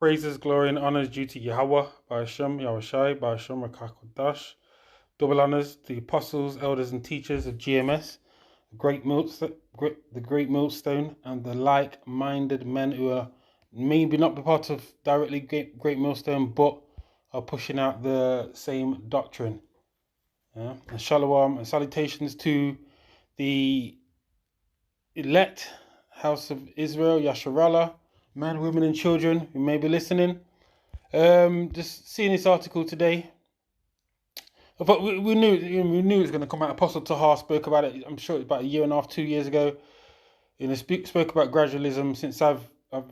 Praises, glory, and honors due to Yahweh, by Hashem, Yahushai, by Hashem, Rakakodash. Double honors to the apostles, elders, and teachers of GMS, the great millstone, and the like-minded men who are maybe not the part of directly great millstone, but are pushing out the same doctrine. Yeah? And shalom and salutations to the elect house of Israel, Yasharallah, men, women, and children who may be listening. Just seeing this article today. But we knew it was going to come out. Apostle Tahar spoke about it. I'm sure it was about 1.5 to 2 years ago. Spoke about gradualism since I've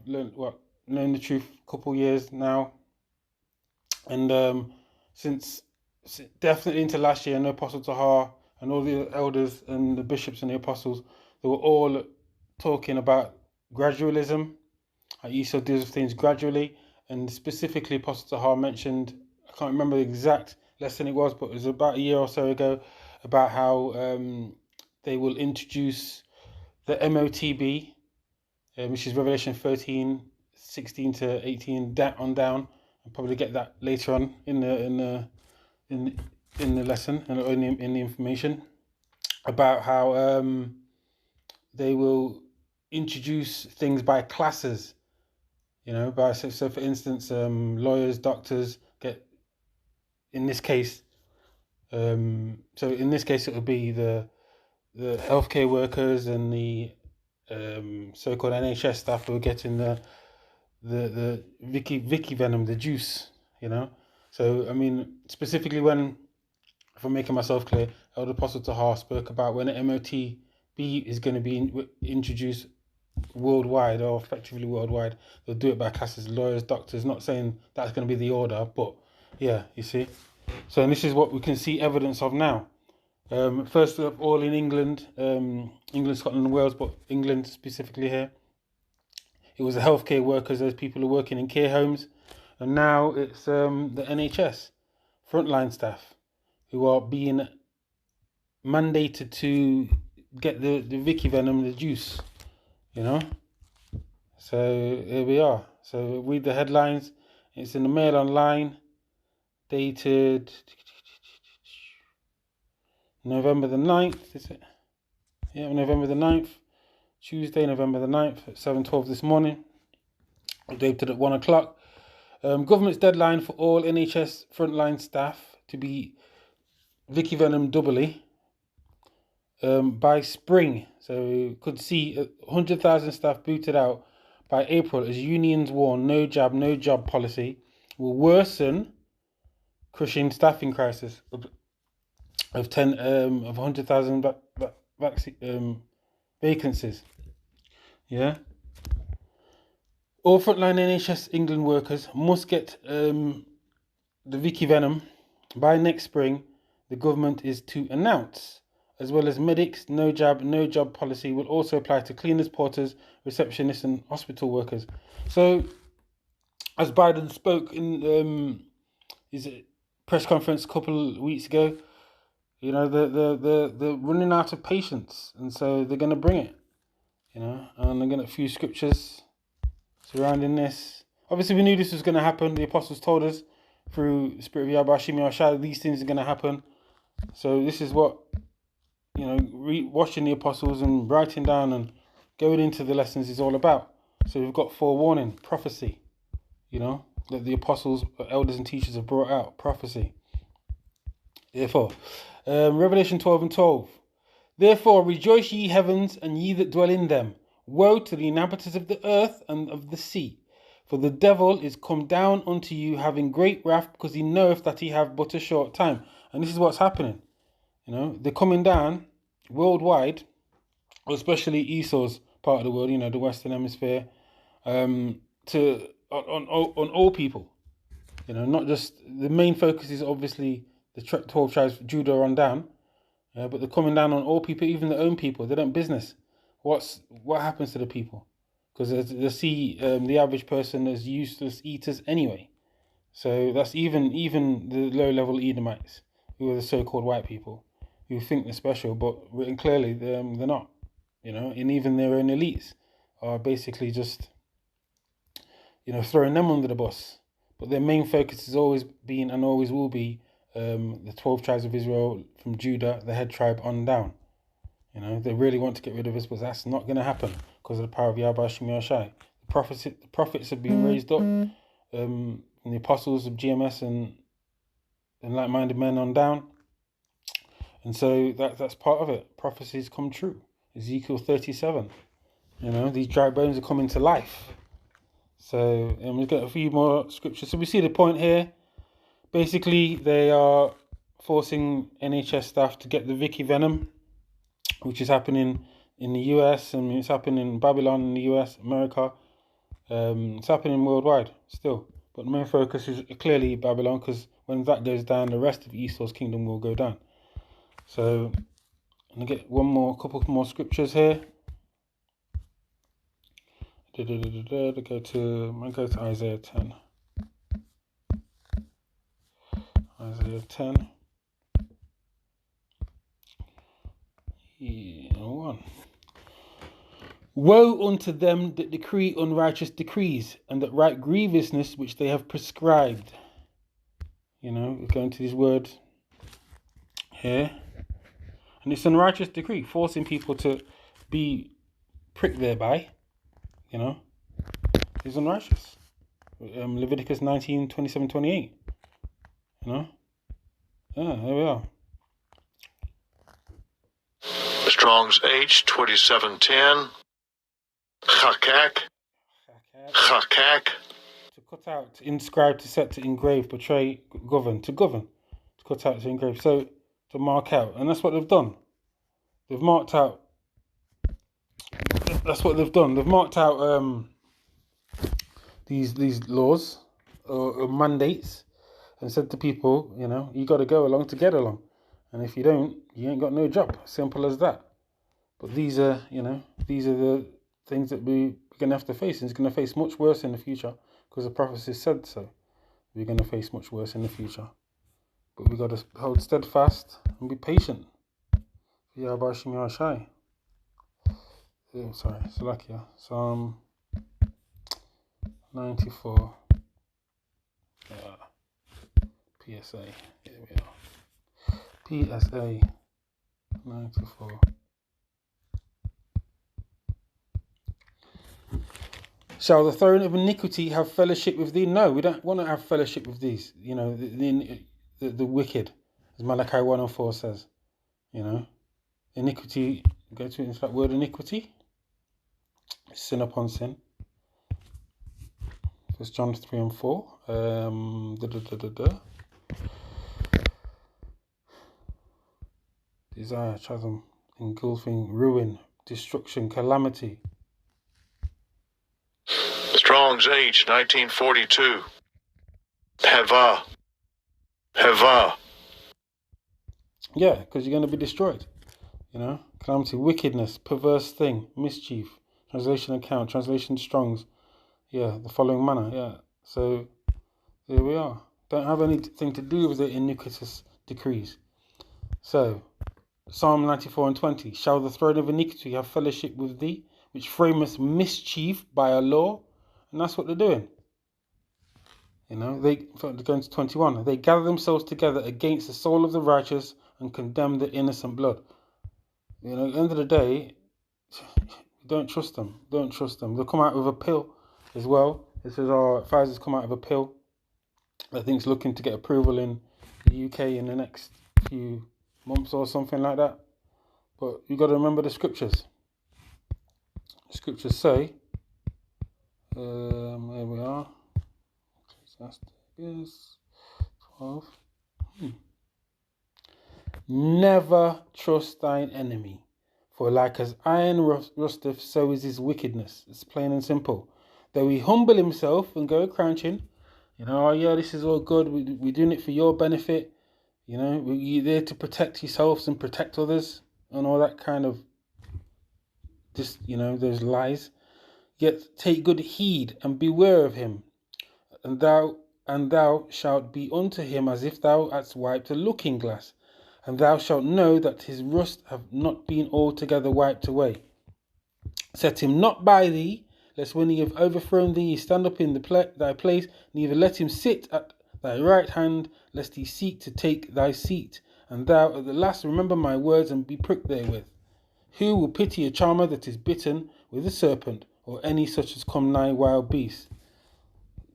known the truth a couple of years now, and since definitely into last year, I know Apostle Tahar and all the elders and the bishops and the apostles, they were all talking about gradualism. Esau deals with things gradually, and specifically Apostle Tahar mentioned, I can't remember the exact lesson it was, but it was about a year or so ago, about how they will introduce the MOTB, which is Revelation 13, 16 to 18 on down. I'll probably get that later on in the lesson and in the information about how they will introduce things by classes. So for instance, lawyers, doctors get, in this case, it would be the healthcare workers and the so-called NHS staff who are getting the Vicky venom, the juice, So, I mean, specifically if I'm making myself clear, Elder Apostle Tahar spoke about when an MOTB is going to be introduced worldwide, or effectively worldwide, they'll do it by classes, lawyers, doctors. Not saying that's going to be the order, but yeah, you see. So, and this is what we can see evidence of now. First of all, in England, Scotland, and Wales, but England specifically here, it was the healthcare workers, those people who are working in care homes, and now it's the NHS frontline staff who are being mandated to get the Vicky venom, the juice. So here we are. So read the headlines. It's in the Mail Online, dated November the 9th, is it? Yeah, November the 9th. Tuesday, November the 9th at 7:12 this morning. Updated at 1 o'clock. Government's deadline for all NHS frontline staff to be Vicky venom doubly by spring. So we could see 100,000 staff booted out by April as unions warn no jab, no job policy will worsen crushing staffing crisis of 100,000 vacancies. Yeah. All frontline NHS England workers must get the Vicky venom by next spring. The government is to announce. As well as medics, no jab, no job policy will also apply to cleaners, porters, receptionists, and hospital workers. So, as Biden spoke in his press conference a couple of weeks ago, they're running out of patience, and so they're going to bring it. And I'm going to a few scriptures surrounding this. Obviously, we knew this was going to happen. The apostles told us through the Spirit of Yahweh Shimi these things are going to happen. So this is what, watching the apostles and writing down and going into the lessons is all about. So we've got forewarning, prophecy, that the apostles, elders, and teachers have brought out, prophecy. Therefore, Revelation 12:12. Therefore rejoice ye heavens, and ye that dwell in them. Woe to the inhabitants of the earth and of the sea. For the devil is come down unto you, having great wrath, because he knoweth that he have but a short time. And this is what's happening. They're coming down worldwide, especially Esau's part of the world, the Western Hemisphere, on all people. Not just, the main focus is obviously the 12 tribes, Judah on down, but they're coming down on all people, even their own people. They don't business. What happens to the people? Because they see the average person as useless eaters anyway. So that's even the low-level Edomites, who are the so-called white people, who think they're special, but written clearly, they're not. And even their own elites are basically just, throwing them under the bus. But their main focus has always been and always will be the 12 tribes of Israel from Judah, the head tribe, on down. They really want to get rid of us, but that's not going to happen because of the power of Yahweh Hashem Yahushai. The prophets have been raised up, and the apostles of GMS and like-minded men on down. And so that's part of it. Prophecies come true. Ezekiel 37. These dry bones are coming to life. So, and we've got a few more scriptures. So we see the point here. Basically, they are forcing NHS staff to get the Vicky venom, which is happening in the US, and it's happening in Babylon in the US, America. It's happening worldwide still. But the main focus is clearly Babylon, because when that goes down, the rest of Esau's kingdom will go down. So, I'm going to get couple more scriptures here. Go to Isaiah 10. Isaiah 10. 1. Woe unto them that decree unrighteous decrees, and that write grievousness which they have prescribed. We're going to these words here. And it's an unrighteous decree, forcing people to be pricked thereby. It's unrighteous. Leviticus 19, 27, 28. Yeah, there we are. Strong's H, 2710. Chakak. To cut out, to inscribe, to set, to engrave, portray, govern. To cut out, to engrave. So, to mark out. And that's what they've done. They've marked out. That's what they've done. They've marked out these laws or mandates and said to people, you got to go along to get along. And if you don't, you ain't got no job. Simple as that. But these are the things that we're going to have to face. And it's going to face much worse in the future because the prophecy said so. We're going to face much worse in the future. But we've got to hold steadfast and be patient. Yahweh Hashem Yahushai. Sorry, Salakia. Psalm 94. PSA. Here we are. PSA 94. Shall the throne of iniquity have fellowship with thee? No, we don't want to have fellowship with these. The wicked, as Malachi 1:4 says. Iniquity. Go to that word iniquity. Sin upon sin. 1 John 3:4. Desire, chasm, engulfing, ruin, destruction, calamity. Strong's H, 1942. Heva. Yeah, because you're going to be destroyed. Calamity, wickedness, perverse thing, mischief. Translation account, translation Strong's. Yeah, the following manner. Yeah, so there we are. Don't have anything to do with the iniquitous decrees. So, Psalm 94:20. Shall the throne of iniquity have fellowship with thee, which framest mischief by a law? And that's what they're doing. They going to 21. They gather themselves together against the soul of the righteous and condemn the innocent blood. At the end of the day, don't trust them. Don't trust them. They'll come out with a pill as well. It says, Pfizer's come out of a pill. I think it's looking to get approval in the UK in the next few months or something like that. But you've got to remember the scriptures. The scriptures say, here we are. Ecclesiastes 12. Never trust thine enemy, for like as iron rusteth, so is his wickedness. It's plain and simple. Though he humble himself and go crouching, this is all good. We're doing it for your benefit. You're there to protect yourselves and protect others and all that kind of those lies. Yet take good heed and beware of him, and thou shalt be unto him as if thou hadst wiped a looking glass, and thou shalt know that his rust have not been altogether wiped away. Set him not by thee, lest when he have overthrown thee, he stand up in thy place, neither let him sit at thy right hand, lest he seek to take thy seat. And thou at the last remember my words, and be pricked therewith. Who will pity a charmer that is bitten with a serpent, or any such as come nigh wild beasts?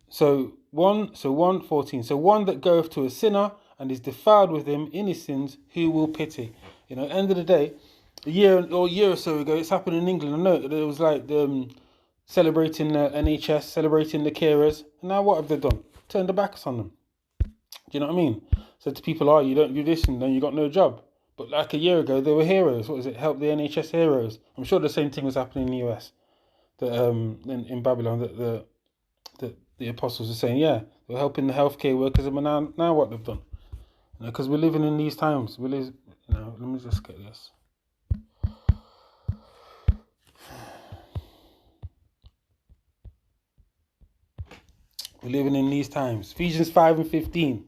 So 1:14. So one that goeth to a sinner and is defiled with him in his sins, who will pity? End of the day, a year or so ago, it's happened in England. I know it was like celebrating the NHS, celebrating the carers. And now what have they done? Turned their backs on them. Do you know what I mean? Said to people, oh, you don't do this and then you got no job. But like a year ago, they were heroes. What was it? Help the NHS heroes. I'm sure the same thing was happening in the US. That in Babylon, that the apostles are saying, yeah, they were helping the healthcare workers. But now what they've done? Because we're living in these times. Let me just get this. We're living in these times. Ephesians 5:15.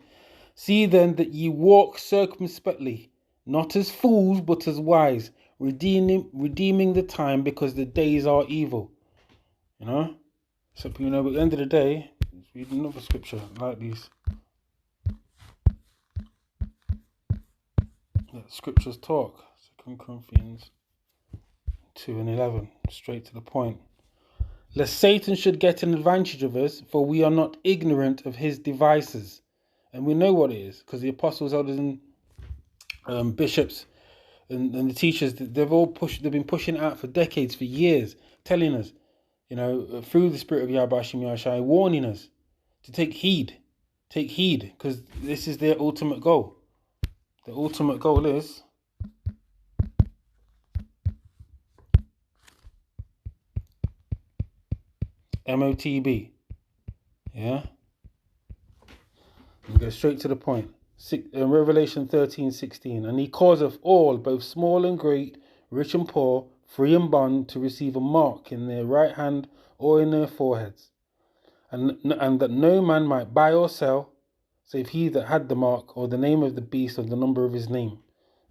See then that ye walk circumspectly, not as fools, but as wise, redeeming the time, because the days are evil. So, at the end of the day, let's read another scripture like these. Let scriptures talk. 2 Corinthians 2:11. Straight to the point. Lest Satan should get an advantage of us, for we are not ignorant of his devices. And we know what it is, because the apostles, elders, and bishops, and the teachers, they've been pushing out for decades, for years, telling us, through the Spirit of Yahweh Hashem Yahshai, warning us to take heed, because this is their ultimate goal. The ultimate goal is MOTB. Yeah? And go straight to the point. Revelation 13:16. And he causeth all, both small and great, rich and poor, free and bond, to receive a mark in their right hand or in their foreheads. And that no man might buy or sell, save he that had the mark, or the name of the beast, or the number of his name.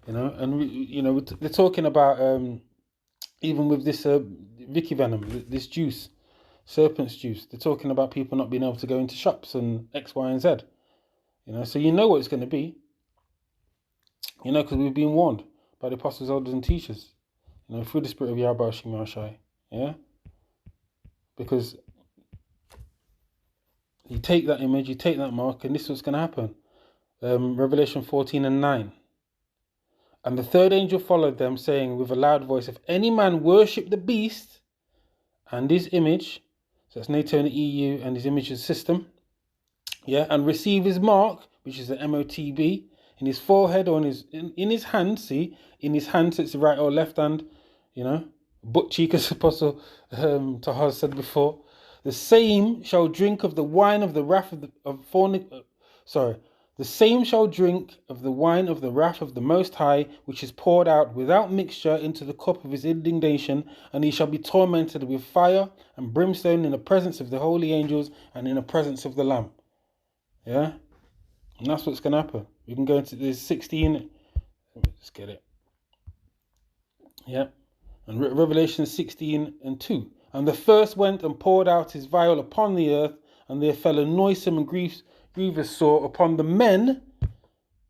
They're talking about, even with this Vicky venom, this juice, serpent's juice, they're talking about people not being able to go into shops and X, Y, and Z. So what it's going to be. Because we've been warned by the apostles, elders, and teachers. Through the Spirit of Yahweh Hashem Yahshai. Yeah? Because you take that image, you take that mark, and this is what's going to happen. Revelation 14:9. And the third angel followed them, saying with a loud voice, if any man worship the beast and his image, so that's NATO and the EU and his image system, yeah, and receive his mark, which is the MOTB, in his forehead or in his hand, in his hand, so it's the right or left hand, butt cheek, as Apostle Tahar said before, the same shall drink of the wine of the wrath the same shall drink of the wine of the wrath of the Most High, which is poured out without mixture into the cup of his indignation, and he shall be tormented with fire and brimstone in the presence of the holy angels and in the presence of the Lamb. Yeah? And that's what's going to happen. We can go into this 16. Let me just get it. Yeah. And Revelation 16:2. And the first went and poured out his vial upon the earth, and there fell a noisome and grievous sore upon the men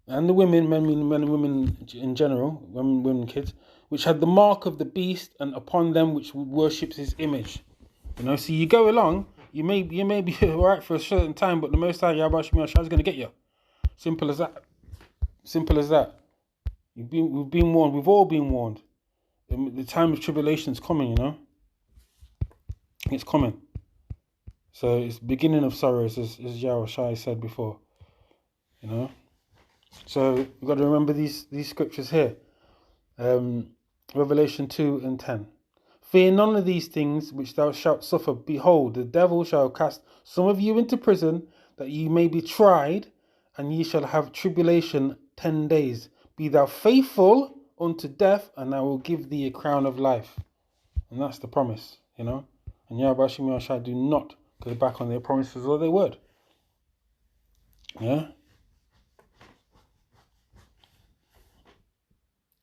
and the women, men and women in general, women, kids, which had the mark of the beast, and upon them which worships his image. So you go along, you may be alright for a certain time, but the Most High Yahweh Hashem Yahshai is going to get you. Simple as that. Simple as that. We've been warned. We've all been warned. The time of tribulation is coming. It's coming. So it's the beginning of sorrows, as Yahweh Shai said before. So we've got to remember these scriptures here. Revelation 2:10. Fear none of these things which thou shalt suffer. Behold, the devil shall cast some of you into prison, that ye may be tried, and ye shall have tribulation 10 days. Be thou faithful unto death, and I will give thee a crown of life. And that's the promise, And Yahweh Hashem Yahshai do not go back on their promises or their word. Yeah?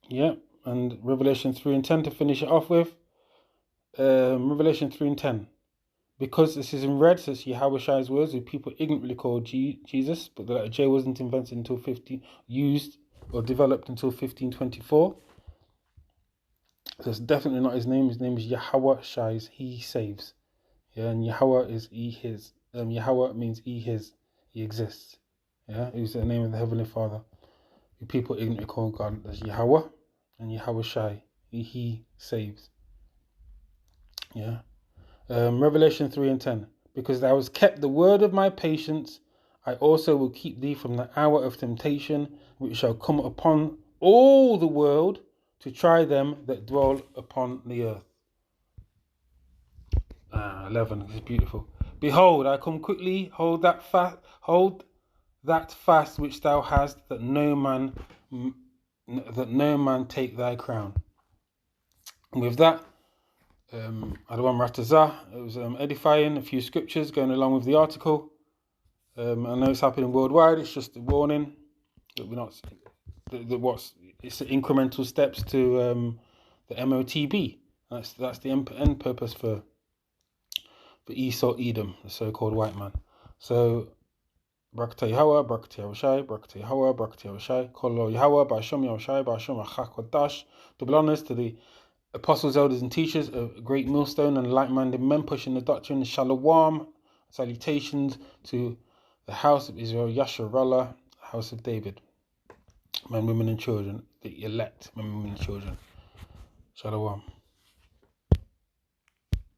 Yeah, and Revelation 3:10 to finish it off with. Revelation 3:10. Because this is in red, so it's Yahweh Shai's words, who people ignorantly call Jesus, but the letter J wasn't invented until used or developed until 1524. So it's definitely not his name. His name is Yahweh Shai's, he saves. Yeah, and Yahweh is he his. Yahweh means he his, he exists. Yeah, who's the name of the Heavenly Father, who people ignorantly call God as Yahweh, and Yahweh Shai, he saves. Yeah. Revelation 3:10. Because thou hast kept the word of my patience, I also will keep thee from the hour of temptation, which shall come upon all the world to try them that dwell upon the earth. 11 is beautiful. Behold, I come quickly. Hold that fast which thou hast, that no man take thy crown. And with that, Adwan Ratazah, it was edifying, a few scriptures going along with the article. I know it's happening worldwide. It's just a warning that we're not. It's incremental steps to the MOTB. That's the end purpose for Esau Edom, the so-called white man. So, Barakatah Yahweh, Barakatah Yahushai, Barakatah Yahweh, Barakatah Yahushai, Kolo Yahweh, Ba'asham Yahushai, Ba'asham Achakwadash. Double honors to the apostles, elders, and teachers, a great millstone and like-minded men pushing the doctrine. Shalom, salutations to the house of Israel, Yasharallah, house of David. Men, women, and children, the elect, men, women, and children. Shalom.